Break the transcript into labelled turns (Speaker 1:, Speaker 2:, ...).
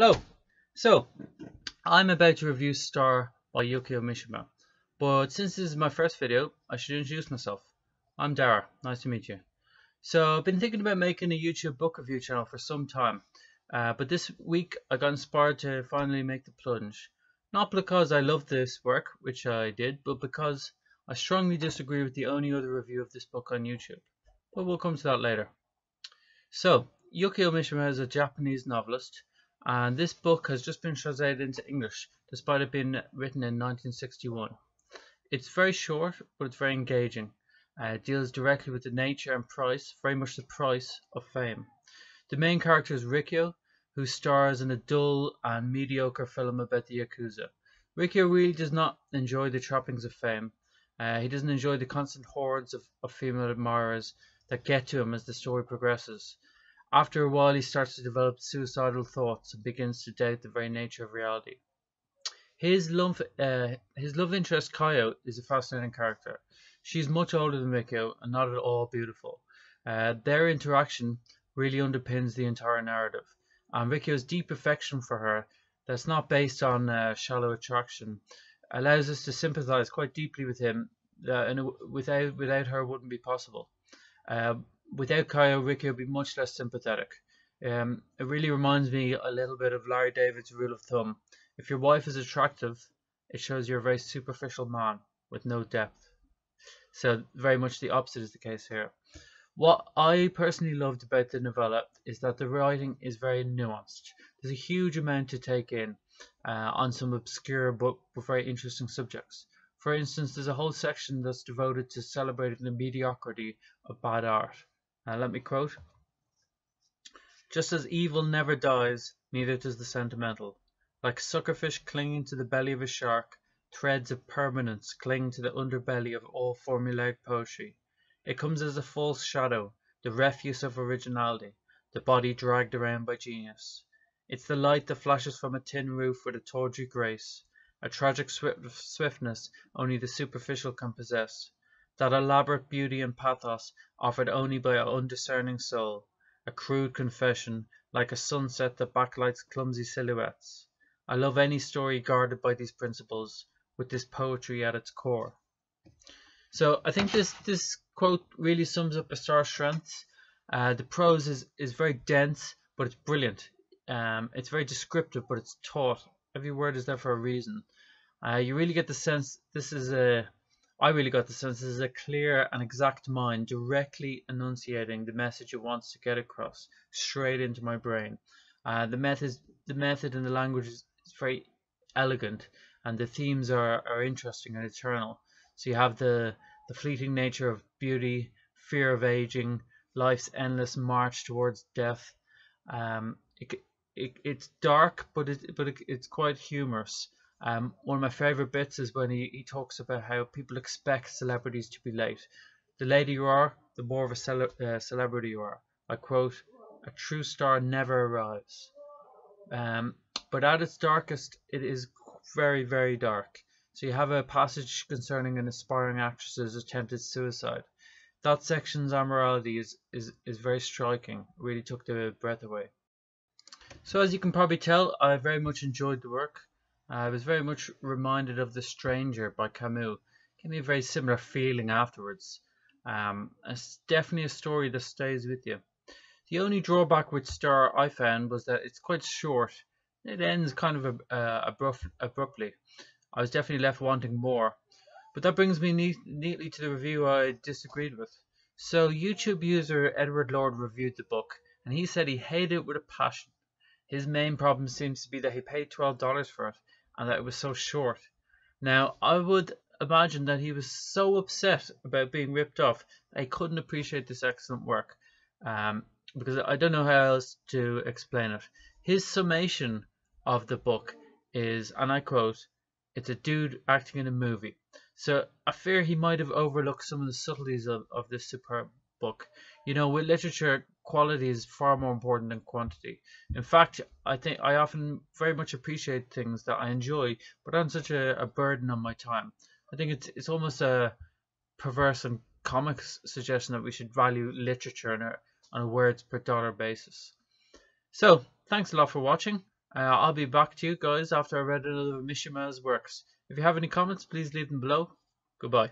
Speaker 1: Hello. So, I'm about to review Star by Yukio Mishima, but since this is my first video, I should introduce myself. I'm Dara. Nice to meet you. So, I've been thinking about making a YouTube book review channel for some time, but this week I got inspired to finally make the plunge. Not because I love this work, which I did, but because I strongly disagree with the only other review of this book on YouTube. But we'll come to that later. So, Yukio Mishima is a Japanese novelist, and this book has just been translated into English, despite it being written in 1961. It's very short, but it's very engaging. It deals directly with the nature and price, very much the price of fame. The main character is Rikyo, who stars in a dull and mediocre film about the Yakuza. Rikyo really does not enjoy the trappings of fame. He doesn't enjoy the constant hordes of female admirers that get to him as the story progresses. After a while, he starts to develop suicidal thoughts and begins to doubt the very nature of reality. His love interest Kayo is a fascinating character. She's much older than Rikyo and not at all beautiful. Their interaction really underpins the entire narrative, and Rikyo's deep affection for her, that's not based on shallow attraction, allows us to sympathize quite deeply with him, and without her wouldn't be possible. Without Kayo, Ricky would be much less sympathetic. It really reminds me a little bit of Larry David's rule of thumb. If your wife is attractive, it shows you're a very superficial man with no depth. So very much the opposite is the case here. What I personally loved about the novella is that the writing is very nuanced. There's a huge amount to take in on some obscure but very interesting subjects. For instance, there's a whole section that's devoted to celebrating the mediocrity of bad art. Let me quote: "Just as evil never dies, neither does the sentimental. Like suckerfish clinging to the belly of a shark, threads of permanence cling to the underbelly of all formulaic poetry. It comes as a false shadow, the refuse of originality, the body dragged around by genius. It's the light that flashes from a tin roof with a tawdry grace, a tragic swiftness only the superficial can possess. That elaborate beauty and pathos offered only by an undiscerning soul, a crude confession, like a sunset that backlights clumsy silhouettes. I love any story guarded by these principles, with this poetry at its core." So I think this quote really sums up a Star's strengths. The prose is very dense, but it's brilliant. It's very descriptive, but it's taut. Every word is there for a reason. You really get the sense I really got the sense this is a clear and exact mind directly enunciating the message it wants to get across straight into my brain. The method and the language is very elegant, and the themes are interesting and eternal. So you have the fleeting nature of beauty, fear of aging, life's endless march towards death. It's dark, but it's quite humorous. One of my favorite bits is when he talks about how people expect celebrities to be late. The later you are, the more of a celebrity you are. I quote: "A true star never arrives." But at its darkest, it is very, very dark. So you have a passage concerning an aspiring actress's attempted suicide. That section's amorality is very striking. It really took the breath away. So as you can probably tell, I very much enjoyed the work. I was very much reminded of The Stranger by Camus. It gave me a very similar feeling afterwards. It's definitely a story that stays with you. The only drawback with Star I found was that it's quite short. It ends kind of abruptly. I was definitely left wanting more. But that brings me neatly to the review I disagreed with. So YouTube user Edward Lord reviewed the book, and he said he hated it with a passion. His main problem seems to be that he paid $12 for it, and that it was so short. Now, I would imagine that he was so upset about being ripped off that he couldn't appreciate this excellent work. Because I don't know how else to explain it. His summation of the book is, and I quote, "It's a dude acting in a movie." So I fear he might have overlooked some of the subtleties of this superb book. You know, with literature, quality is far more important than quantity. In fact, I think I often very much appreciate things that I enjoy, but aren't such a burden on my time. I think it's almost a perverse and comic suggestion that we should value literature on a words per dollar basis. So, thanks a lot for watching. I'll be back to you guys after I read another of Mishima's works. If you have any comments, please leave them below. Goodbye.